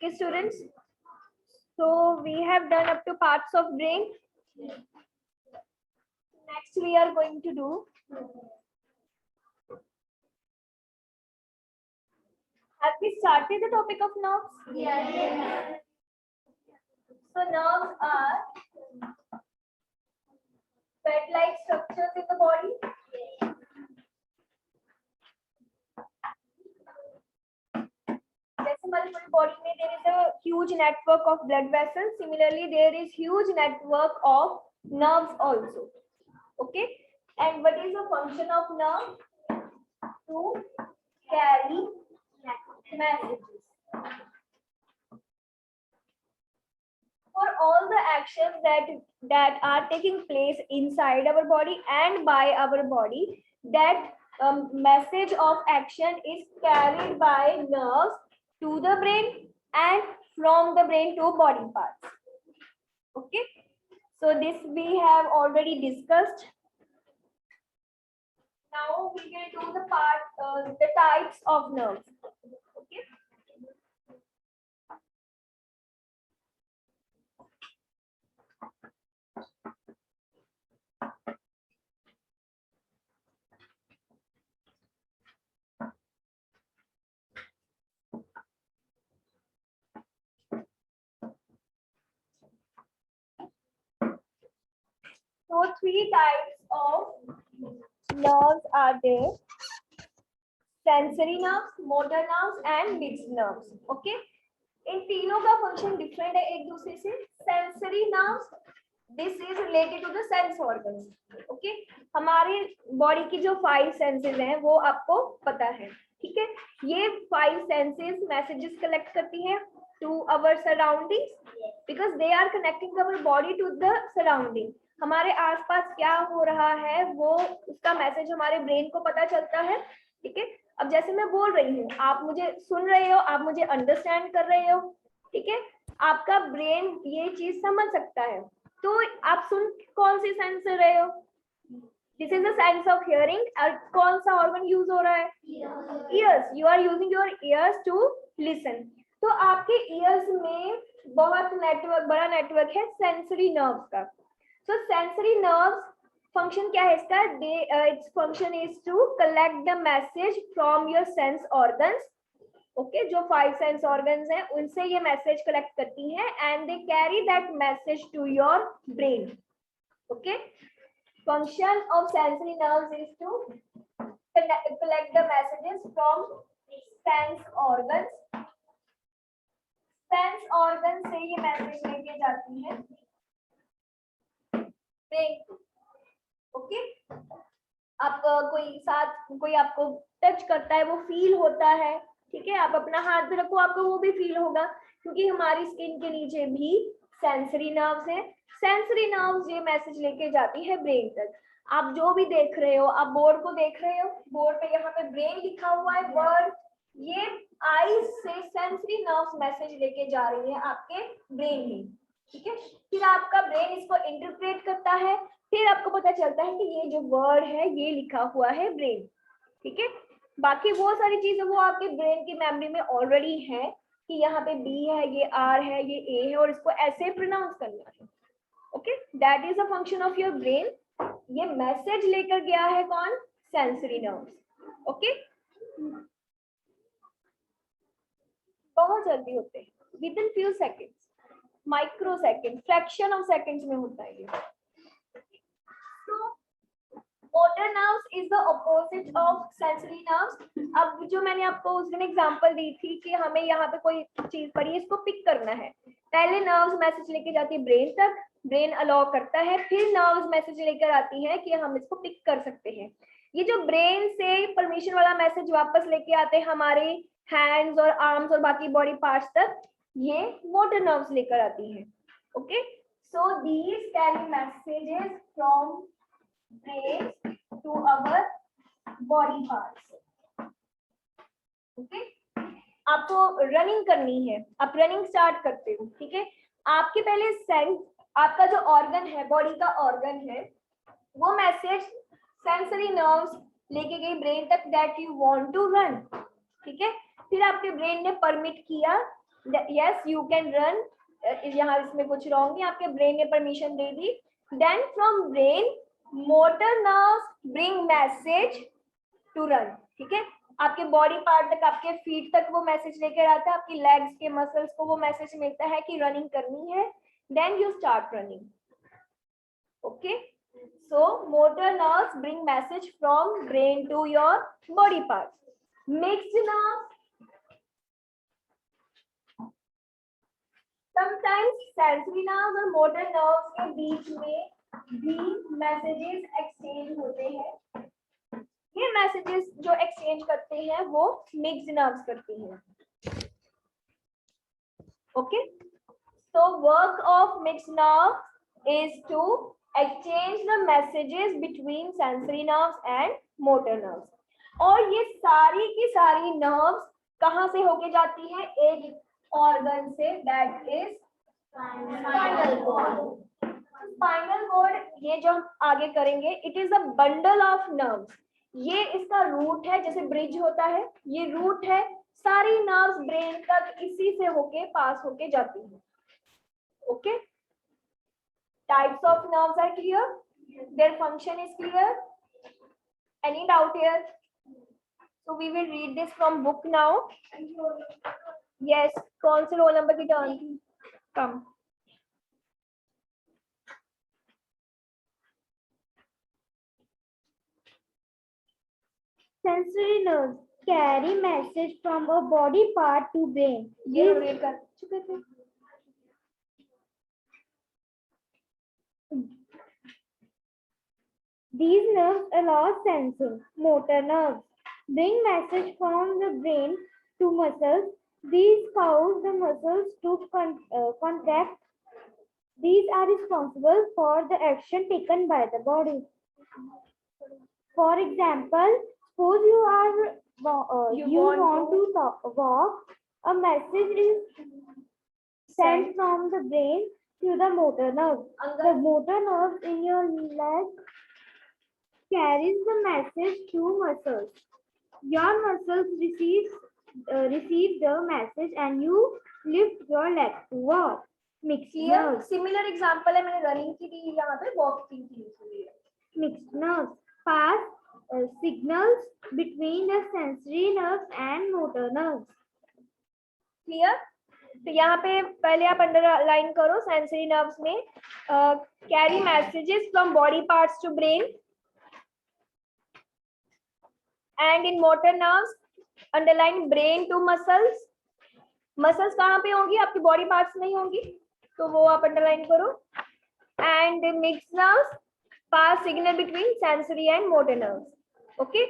Okay, students. So we have done up to parts of brain. Next, we are going to do. Have we started the topic of nerves? Yeah. So nerves are thread-like structures in the body. जैसे हमारी पूरी body में there is a huge network of blood vessels. Similarly, there is huge network of nerves also. Okay, and what is the function of nerve? To carry messages. For all the actions that are taking place inside our body and by our body, that message of action is carried by nerves to the brain and from the brain to body parts. Okay, so this we have already discussed. Now we will do the types of nerves. Okay. So three types of nerves are there: sensory nerves, motor nerves and mixed nerves. Okay, इन तीनों का function different है एक दूसरे से. Sensory nerves, this is related to the sense organs. Okay, हमारी body की जो 5 senses हैं वो आपको पता है. ठीक है, ये 5 सेंसेस मैसेजेस कलेक्ट करती हैं to our surroundings because they are connecting our body to the surrounding. हमारे आसपास क्या हो रहा है वो उसका मैसेज हमारे ब्रेन को पता चलता है. ठीक है, अब जैसे मैं बोल रही हूँ, आप मुझे सुन रहे हो, आप मुझे अंडरस्टैंड कर रहे हो. ठीक है, आपका ब्रेन ये चीज समझ सकता है. तो आप सुन कौन सी सेंस से रहे हो? This is the sense of hearing. और कौन सा ऑर्गन यूज हो रहा है? Ears. You are using your ears to listen. तो आपके ईयर्स में बहुत बड़ा नेटवर्क है सेंसरी नर्व्स का. सो सेंसरी नर्व्स फंक्शन क्या है इसका? Its function is to collect the message from your sense organs. Okay, जो 5 सेंस ऑर्गन्स हैं उनसे ये मैसेज कलेक्ट करती हैं and they carry that message to your brain. Okay, function of sensory nerves is to collect the messages from sense organs. Sense organ से ये message लेके जाती है ब्रेन. ओके, आप कोई आपको टच करता है, वो फील होता है. ठीक है, आप अपना हाथ भी रखो, आपको वो भी फील होगा क्योंकि हमारी स्किन के नीचे भी सेंसरी नर्व्स हैं. सेंसरी नर्व्स ये मैसेज लेके जाती है ब्रेन तक. आप जो भी देख रहे हो, आप बोर्ड को देख रहे हो, बोर्ड पे यहाँ पे ब्रेन लिखा हुआ है वर्ड. ये आईज से सेंसरी नर्व्स मैसेज लेके जा रही है आपके ब्रेन में. ठीक है, फिर आपका ब्रेन इसको इंटरप्रेट करता है. फिर आपको पता चलता है कि ये जो वर्ड है ये लिखा हुआ है ब्रेन. ठीक है, बाकी वो सारी चीजें वो आपके ब्रेन की मेमोरी में ऑलरेडी है कि यहाँ पे बी है, ये आर है, ये ए है और इसको ऐसे प्रोनाउंस करना है. Okay, that is a function of your brain. ये मैसेज लेकर गया है कौन? Sensory nerves. ओके, बहुत जल्दी होते हैं, with in few seconds, micro second, fraction of seconds में होता है ये. Motor nerves is the opposite of sensory nerves. अब जो मैंने आपको उस दिन एग्जांपल दी थी कि हमें यहाँ पे कोई चीज पड़ी है, इसको पिक करना है. पहले नर्व्स मैसेज लेके जाती है ब्रेन तक, ब्रेन अलाउ करता है, फिर नर्व्स मैसेज लेकर आती है कि हम इसको पिक कर सकते हैं. ये जो ब्रेन से परमिशन वाला मैसेज वापस लेके आते हैं हमारे हैंड्स और आर्म्स और बाकी बॉडी पार्ट्स तक, ये मोटर नर्व्स लेकर आती है. Okay, so these carry messages from brain to our body parts. Okay, आपको रनिंग करनी है, आप रनिंग स्टार्ट करते हो. ठीक है, आपके पहले सेंस, आपका जो ऑर्गन है, बॉडी का ऑर्गन है, वो मैसेज सेंसरी नर्व्स लेके गई ब्रेन तक that you want to run. ठीक है, फिर आपके ब्रेन ने परमिट किया yes you can run. यहाँ इसमें कुछ रॉन्ग नहीं, आपके ब्रेन ने permission they the. Then from brain motor nerves bring message to run. ठीक है, आपके बॉडी पार्ट तक, आपके फीट तक वो मैसेज लेकर आता है, आपकी लेग्स के मसल्स को वो मैसेज मिलता है कि रनिंग करनी है. Then you start running. Okay, so motor nerves bring message from brain to your body parts. Mixed nerves, sometimes sensory nerves और motor nerves के बीच में भी मैसेजेस एक्सचेंज होते हैं. ये मैसेजेस जो एक्सचेंज करते हैं वो मिक्स्ड नर्व्स करती हैं. Okay, so work of mixed nerve is to exchange the messages between sensory nerves and motor nerves. और ये सारी की सारी नर्व्स कहाँ से होके जाती है? एक ऑर्गन से, that is spinal cord. Spinal cord, ये जो हम आगे करेंगे, it is a bundle of nerves. ये इसका रूट है, जैसे ब्रिज होता है, ये रूट है. सारी नर्व्स ब्रेन तक इसी से होके पास होके जाती है. Okay, types of nerves are clear, their function is clear. Any doubt here? So we will read this from book now. Yes, कौन से रोल नंबर की टर्न थी? Come. Sensory nerves carry message from a body part to brain. ये read कर चुके थे. These nerves allow sensing. Motor nerves bring message from the brain to muscles. These cause the muscles to contract. These are responsible for the action taken by the body. For example, suppose you want to walk. A message is sent from the brain to the motor nerve. The motor nerve in your leg carries the message to muscles. Your muscles receive the message and you lift your leg to walk. Mixed nerves. Similar example है, मैंने running की दी, यहाँ पे walking की दी. Mixed nerves pass signals between the sensory nerves and motor nerves. Clear? तो यहाँ पे पहले आप अंडरलाइन करो, सेंसरी नर्व्स में carry messages from body parts to brain, and in motor nerves underline brain to muscles. Muscles कहाँ पे होंगी? आपकी बॉडी पार्ट्स नहीं होंगी, तो वो आप अंडरलाइन करो. And mixed nerves pass signal between sensory and motor nerves. Okay,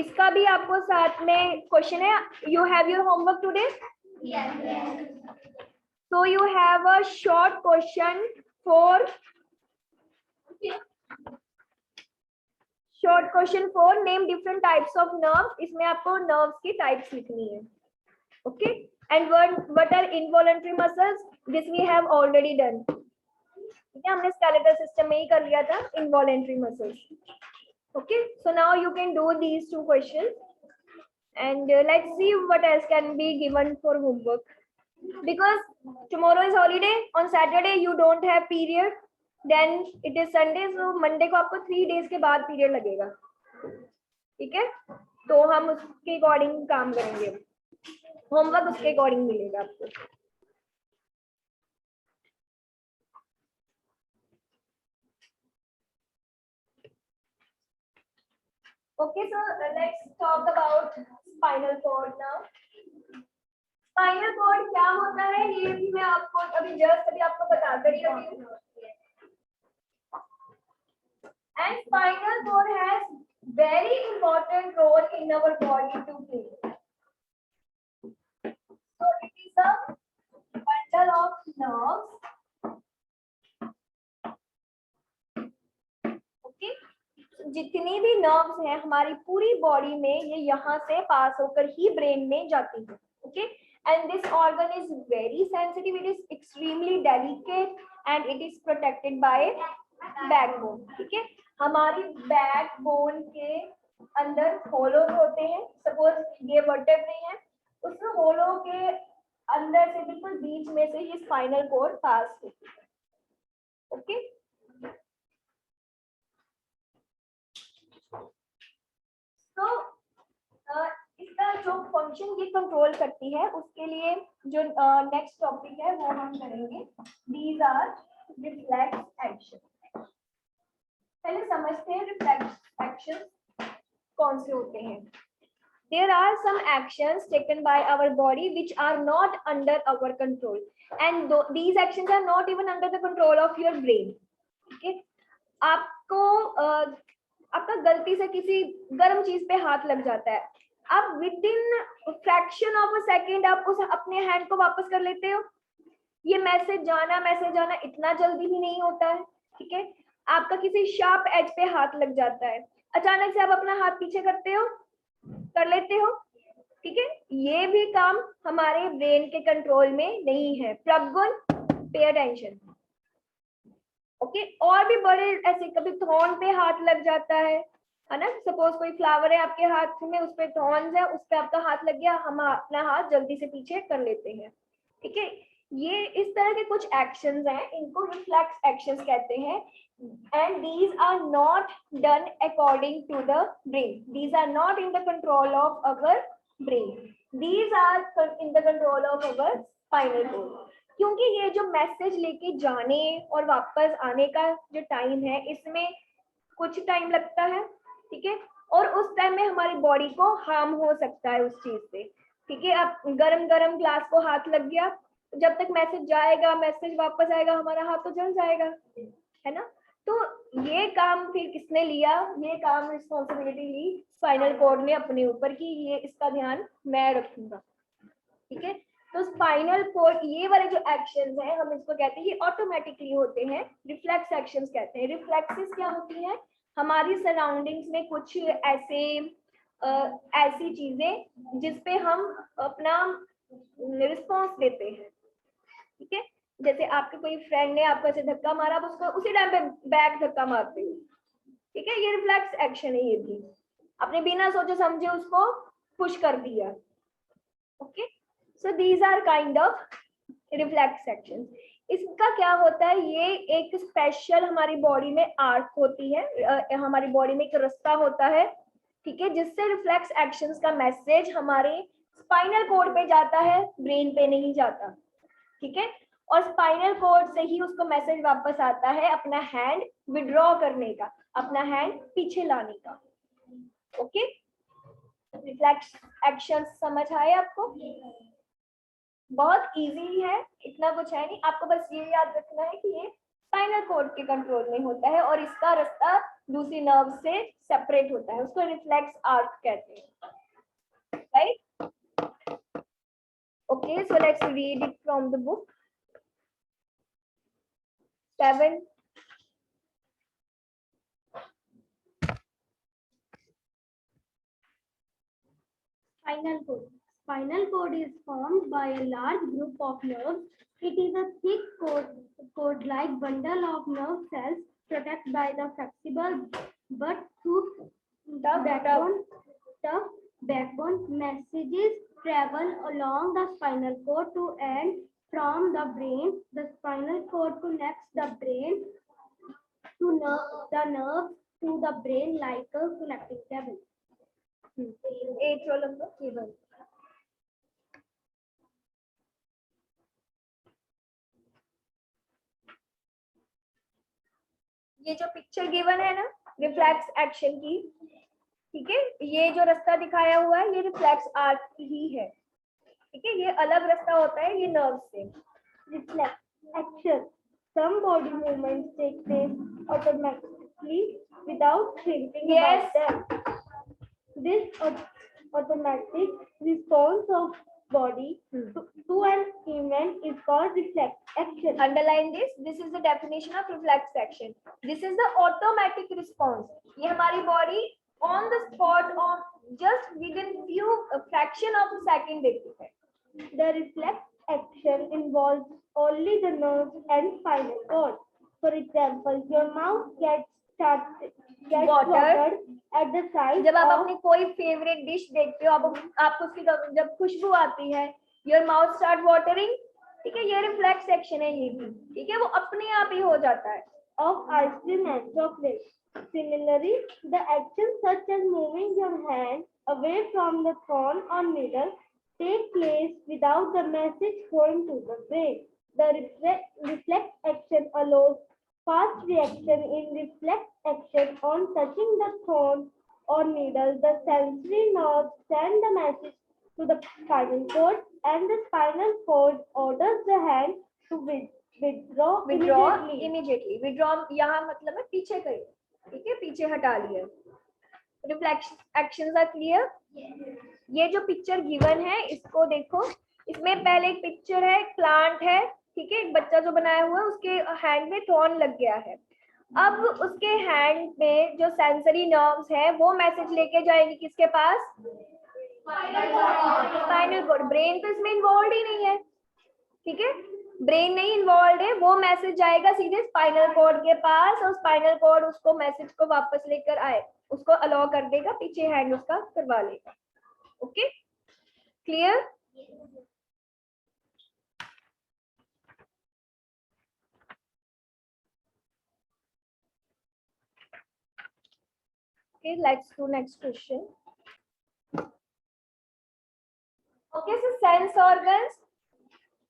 इसका भी आपको साथ में क्वेश्चन है. You have your homework today? Yes. So you have a short question for name different types of nerves. इसमें आपको nerves की types लिखनी है. Okay, and what are involuntary muscles? This we have already done. ठीक है, हमने skeletal system में ही कर लिया था involuntary muscles. Okay, so now you can do these two questions, and let's see what else can be given for homework. Because tomorrow is holiday, on Saturday you don't have period, then it is Sunday, so Monday को आपको 3 days के बाद period लगेगा. ठीक है, तो हम उसके अकॉर्डिंग काम करेंगे, होमवर्क उसके अकॉर्डिंग मिलेगा आपको. Okay, so let's talk about spinal cord now. Spinal cord क्या होता है, ये भी मैं आपको अभी आपको बता रही हूँ. And spinal cord has very important role in our body to play. So it is a bundle of nerves. Okay, जितनी भी नर्व्स हैं हमारी पूरी बॉडी में, ये यहाँ से पास होकर ही ब्रेन में जाती है. Okay, and this organ is very sensitive, it is extremely delicate and it is protected by backbone. ठीक है, हमारी बैकबोन के अंदर होलो होते हैं. सपोज ये वर्टेब्रे हैं, उस होलो के अंदर से बिल्कुल बीच में से ये स्पाइनल कॉर्ड पास होती है. ओके. तो इसका जो फंक्शन ये कंट्रोल करती है, उसके लिए जो नेक्स्ट टॉपिक है वो हम करेंगे. These are reflex action. पहले समझते हैं रिफ्लेक्स एक्शन कौन से होते हैं. There are some actions taken by our body which are not under our control, and these actions are not even under the control of your brain. Okay? आपको आपका गलती से किसी गर्म चीज पे हाथ लग जाता है, आप with in fraction of a second आप उस अपने हैंड को वापस कर लेते हो. ये मैसेज जाना इतना जल्दी ही नहीं होता है. ठीक है. आपका किसी शार्प एज पे हाथ लग जाता है, अचानक से आप अपना हाथ पीछे कर लेते हो. ठीक है. ये भी काम हमारे ब्रेन के कंट्रोल में नहीं है. प्रगुण, पे अटेंशन. ओके. और भी बड़े ऐसे, कभी थॉर्न पे हाथ लग जाता है ना. सपोज कोई फ्लावर है आपके हाथ में, उस पे थॉर्न्स है, उस पे आपका हाथ लग गया, हम अपना हाथ जल्दी से पीछे कर लेते हैं. ठीक है. ये इस तरह के कुछ एक्शंस हैं, इनको रिफ्लेक्स एक्शंस कहते हैं. And these are not done according to the brain. These are not in the control of our brain. These are in the control of our spinal cord. क्योंकि ये जो मैसेज लेके जाने और वापस आने का जो टाइम है, इसमें कुछ टाइम लगता है. ठीक है. और उस टाइम में हमारी बॉडी को हार्म हो सकता है उस चीज से. ठीक है. आप गरम ग्लास को हाथ लग गया, जब तक मैसेज जाएगा, मैसेज वापस आएगा, हमारा हाथ तो जल जाएगा, है ना. तो ये काम फिर किसने लिया, ये काम रिस्पॉन्सिबिलिटी ली स्पाइनल कॉर्ड ने अपने ऊपर कि ये इसका ध्यान मैं रखूंगा. ठीक है. तो स्पाइनल कॉर्ड, ये वाले जो एक्शंस हैं हम इसको कहते हैं, ये ऑटोमेटिकली होते हैं, रिफ्लेक्स एक्शंस कहते हैं. रिफ्लेक्सेस क्या होती हैं, हमारी सराउंडिंग्स में कुछ ऐसी चीजें जिसपे हम अपना रिस्पॉन्स देते हैं. ठीक है. जैसे आपके कोई फ्रेंड ने आपको ऐसे धक्का मारा, आप उसको उसी टाइम पे बैक धक्का मारते हो. ठीक है. ये रिफ्लेक्स एक्शन है. ये भी आपने बिना सोचे समझे उसको पुश कर दिया. Okay. So these are kind of reflex action. इसका क्या होता है, ये एक स्पेशल हमारी बॉडी में आर्क होती है, हमारी बॉडी में एक रास्ता होता है. ठीक है. जिससे रिफ्लेक्स एक्शंस का मैसेज हमारे स्पाइनल कॉर्ड पे जाता है, ब्रेन पे नहीं जाता. ठीक है. और स्पाइनल कॉर्ड से ही उसको मैसेज वापस आता है अपना हैंड विड्रॉ करने का, अपना हैंड पीछे लाने का. ओके. रिफ्लेक्स एक्शन समझ आए आपको? बहुत इजी है, इतना कुछ है नहीं. आपको बस ये याद रखना है कि ये स्पाइनल कॉर्ड के कंट्रोल में होता है और इसका रास्ता दूसरी नर्व से सेपरेट होता है. उसको रिफ्लेक्स आर्क कहते हैं. Right. Okay. So let's read it from the book. 7. Spinal cord. Spinal cord is formed by a large group of nerves. It is a thick cord-like bundle of nerve cells protected by the flexible but tough backbone. Messages travel along the spinal cord to and from the brain. The spinal cord connects the brain to the nerves to the brain like a connecting cable. 8 roll number cable. ये जो picture given है ना reflex action की, ठीक है, ये जो रास्ता दिखाया हुआ है ये रिफ्लेक्स आर्क ही है. ठीक है. ये अलग रास्ता होता है ये नर्व से. Reflex action. Some body movements take place automatically without thinking about them. This automatic response of body to an event is called reflex action. Underline this. This is the definition of reflex action. This is the automatic response. ये हमारी body on the spot, on just within few fraction of a second देती है. The reflex action involves only the nerves and spinal cord. For example, your mouth gets watered at the sight जब आप of अपनी कोई favourite dish देखते हो, आपको उसकी जब खुशबू आती है, your mouth start watering. ठीक है, ये रिफ्लेक्स एक्शन है, ये भी ठीक है, वो अपने आप ही हो जाता है। Of ice cream and chocolate. Similarly, the actions such as moving your hand away from the cone or needle take place without the message going to the brain. The reflex action allows fast reaction in reflex action on touching the cone or needle. The sensory nerves send the message to the spinal cord, and the spinal cord orders the hand to withdraw immediately. Withdraw यहाँ मतलब है पीछे करिए, ठीक है, पीछे हटा लिया। Reflex actions are clear. ये जो पिक्चर गिवन है इसको देखो, इसमें पहले एक पिक्चर है, एक प्लांट है, ठीक है, एक बच्चा जो बनाया हुआ है उसके हैंड में थॉर्न लग गया है। अब उसके हैंड में जो सेंसरी नर्व्स है वो मैसेज लेके जाएंगे किसके पास? Spinal cord. ब्रेन तो इसमें इन्वॉल्व ही नहीं है, ठीक है, ब्रेन नहीं इन्वॉल्व है, वो मैसेज जाएगा सीधे स्पाइनल कॉर्ड के पास और स्पाइनल कॉर्ड उसको मैसेज को वापस लेकर आए, उसको अलाउ कर देगा, पीछे हैंड उसका करवा लेगा। Okay, clear? Okay, let's do next question. Okay, so sense organs,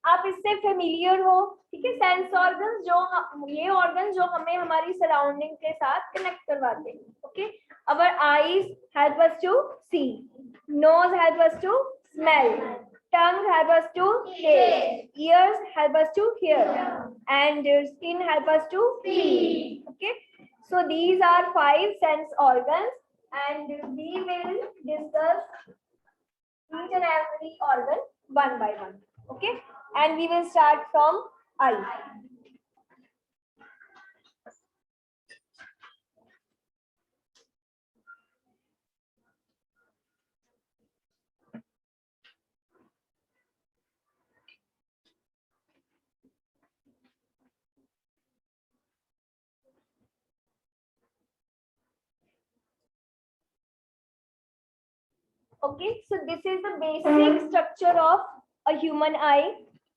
आप इससे फेमिलियर हो, ठीक है। सेंस ऑर्गन्स जो ये ऑर्गन जो हमें हमारी सराउंडिंग के साथ कनेक्ट करवाते हैं। Okay, our eyes help us to see, nose help us to smell, tongue help us to taste, ears help us to hear, and skin help us to feel. Okay, so these are 5 sense organs, and we will discuss each and every organ one by one. Okay, and we will start from eye. Okay, so this is the basic structure of a human eye.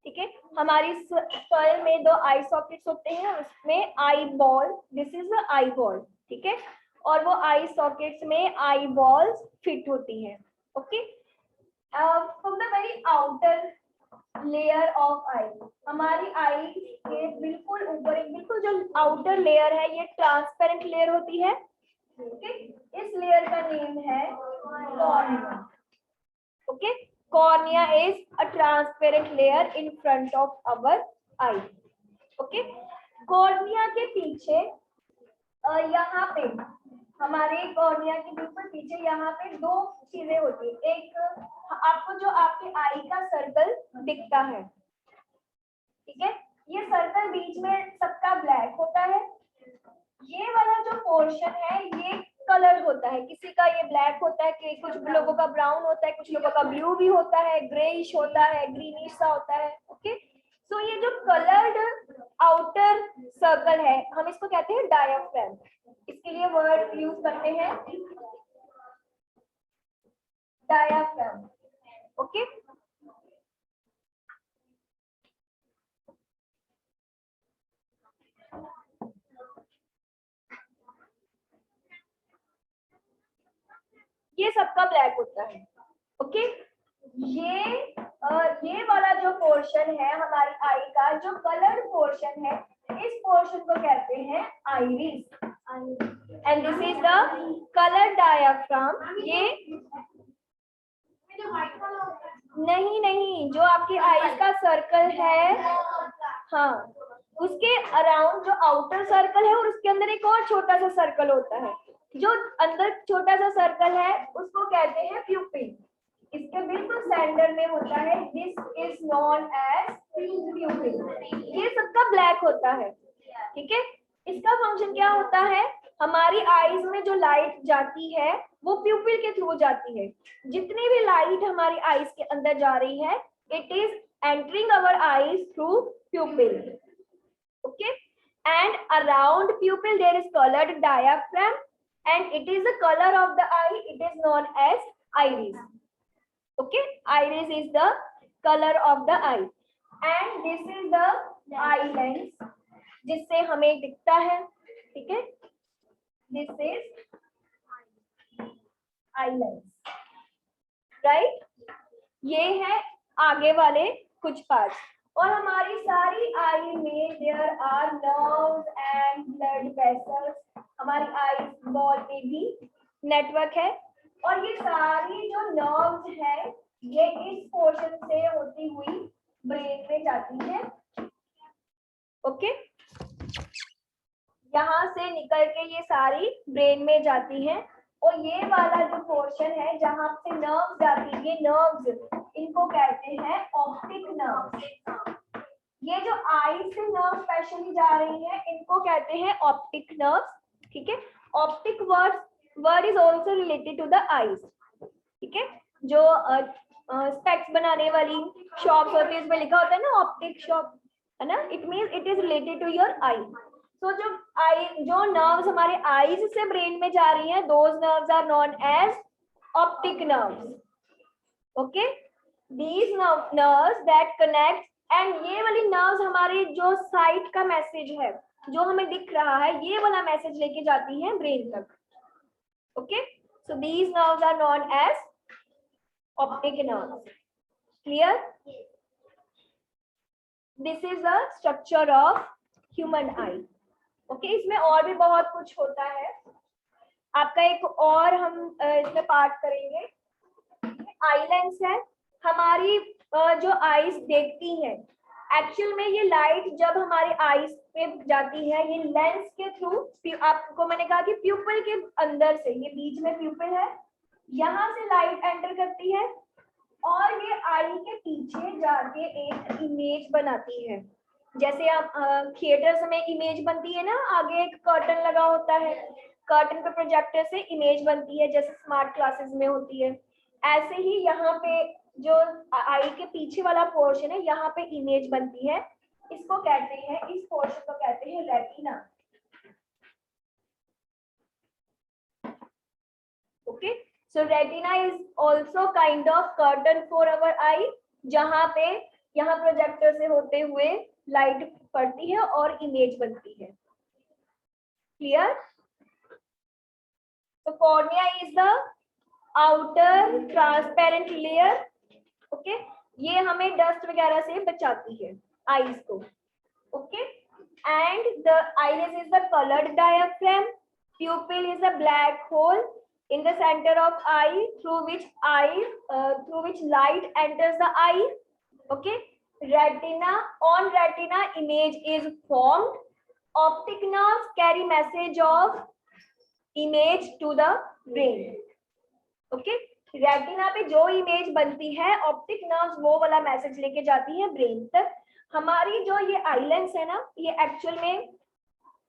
ठीक है, हमारी school में 2 आई sockets होते हैं, उसमें eye ball, this is the eye ball, ठीक है, और वो आई सॉकेट्स में आई बॉल्स फिट होती हैं। Okay, from the very outer layer of eye, हमारी आई के बिल्कुल ऊपर एक बिल्कुल जो आउटर लेयर है ये ट्रांसपेरेंट लेयर होती है। ओके, इस लेयर का नेम है cornea. Okay, cornea is a transparent layer in front of our eye. Okay, cornea के पीछे यहाँ पे हमारे कॉर्निया के बिल्कुल पीछे यहाँ पे 2 चीजें होती है। एक आपको जो आपके आई का सर्कल दिखता है, ठीक है, ये सर्कल बीच में सबका ब्लैक होता है, ये वाला जो पोर्शन है ये कलर होता है, किसी का ये ब्लैक होता है, कि कुछ लोगों का ब्राउन होता है, कुछ लोगों का ब्लू भी होता है, ग्रेइश होता है, ग्रीनिश सा होता है। ओके, सो ये जो कलर्ड आउटर सर्कल है हम इसको कहते हैं डायाफ्राम। इसके लिए वर्ड यूज करते हैं डायाफ्राम। ओके, ये सबका ब्लैक होता है। ओके, ये वाला जो पोर्शन है हमारी आई का जो कलर्ड पोर्शन है, इस पोर्शन को कहते हैं iris, and this is the colour diaphragm. ये नहीं, जो आपकी आईज का सर्कल है, हाँ, उसके अराउंड जो आउटर सर्कल है और उसके अंदर एक और छोटा सा सर्कल होता है, जो अंदर छोटा सा सर्कल है उसको कहते हैं प्यूपिल। इसके बिल्कुल सेंटर में होता है, this is known as pupil. ये सबका ब्लैक होता है, ठीक है। इसका फंक्शन क्या होता है, हमारी आईज में जो लाइट जाती है वो प्यूपिल के थ्रू जाती है। जितनी भी लाइट हमारी आईज के अंदर जा रही है, it is entering our eyes through pupil. Okay, and around pupil there is coloured diaphragm, and it is the color of the eye, it is known as iris. Okay, iris is the color of the eye, and this is the eye lens, जिससे हमें दिखता है, ठीक है, this is eye lens, right. ये है आगे वाले कुछ पार्ट्स। और हमारी सारी आई में there are nerves and blood vessels, हमारी आई बॉल में भी नेटवर्क है, और ये सारी जो नर्व्स है ये इस पोर्शन से होती हुई ब्रेन में जाती है, ओके। यहाँ से निकल के ये सारी ब्रेन में जाती हैं, और ये वाला जो पोर्शन है जहाँ से नर्व जाती है, ये नर्व्स इनको कहते हैं ऑप्टिक नर्व। ये जो आई से नर्व स्पेशली जा रही है इनको कहते हैं ऑप्टिक नर्व्स, ठीक है। Optic word is also related to the eyes, ठीक है। जो स्पेक्स बनाने वाली शॉप्स होती है उसमें लिखा होता है ना ऑप्टिक शॉप, है ना, it means it is related to your eye. तो जो नर्व्स हमारे आईज से ब्रेन में जा रही हैं, those nerves are known as optic nerves, okay. These nerves that connect, and ये वाली नर्व्स हमारे जो साइट का मैसेज है जो हमें दिख रहा है, ये वाला मैसेज लेके जाती है ब्रेन तक, okay. So these nerves are known as optic nerves, clear. This is the structure of human eye, okay. इसमें और भी बहुत कुछ होता है, आपका एक और हम इसमें पार्ट करेंगे। आई लेंस है हमारी, जो आईज देखती है, एक्चुअल में ये लाइट जब हमारे आईज पे जाती है ये लेंस के थ्रू, आपको मैंने कहा कि प्यूपल के अंदर से, ये बीच में प्यूपल है, यहाँ से लाइट एंटर करती है और ये आई के पीछे जाके एक इमेज बनाती है। जैसे आप थिएटर्स में इमेज बनती है ना, आगे एक कर्टन लगा होता है, कर्टन पे प्रोजेक्टर से इमेज बनती है जैसे स्मार्ट क्लासेस में होती है, ऐसे ही यहाँ पे जो आई के पीछे वाला पोर्शन है यहाँ पे इमेज बनती है, इसको कहते हैं, इस पोर्शन को कहते हैं retina, okay. So retina is also kind of curtain for our eye, जहाँ पे यहाँ प्रोजेक्टर से होते हुए लाइट पड़ती है और इमेज बनती है, क्लियर। तो cornea is the outer transparent layer, okay. ये हमें डस्ट वगैरह से बचाती है आईज को, okay. And the iris is the colored diaphragm, pupil is a black hole in the center of eye through which light enters the eye, okay. Retina, on retina image is formed, optic nerves carry message of image to the brain, okay. Retina पे जो image बनती है optic nerves वो वाला message लेके जाती है brain तक। हमारी जो ये आई लेंस है ना, ये एक्चुअल में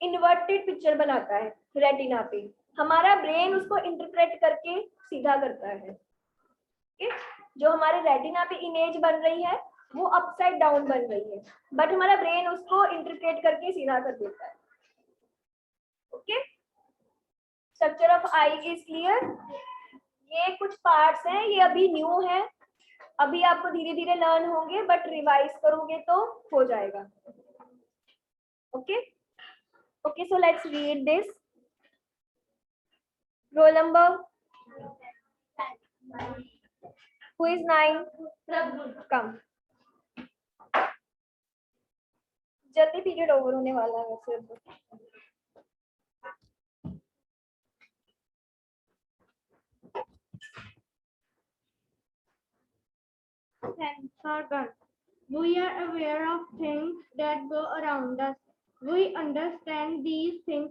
इन्वर्टेड पिक्चर बनाता है रेटिना पे, हमारा ब्रेन उसको इंटरप्रेट करके सीधा करता है, okay? जो हमारे रेटिना पे इमेज बन रही है वो अपसाइड डाउन बन रही है, बट हमारा ब्रेन उसको इंटरप्रेट करके सीधा कर देता है, okay. Structure of I is clear. ये कुछ पार्ट्स हैं, ये अभी न्यू है, अभी आपको धीरे धीरे लर्न होंगे, बट रिवाइज करोगे तो हो जाएगा, okay. Okay, so let's read this. Roll number who is 9? कम, जल्दी पीरियड ओवर होने वाला है वैसे। Sense organ. We are aware of things that go around us. We understand these things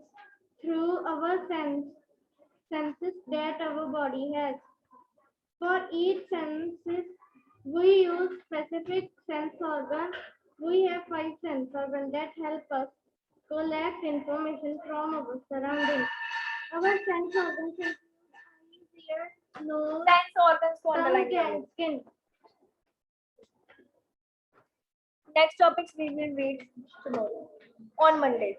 through our senses that our body has. For each senses, we use specific sense organ. We have 5 sense organs that help us collect information from our surroundings. Our sense organs include eyes, ears, nose, sense organs को tongue, underline and करो। skin. Next topics we will read tomorrow on Monday.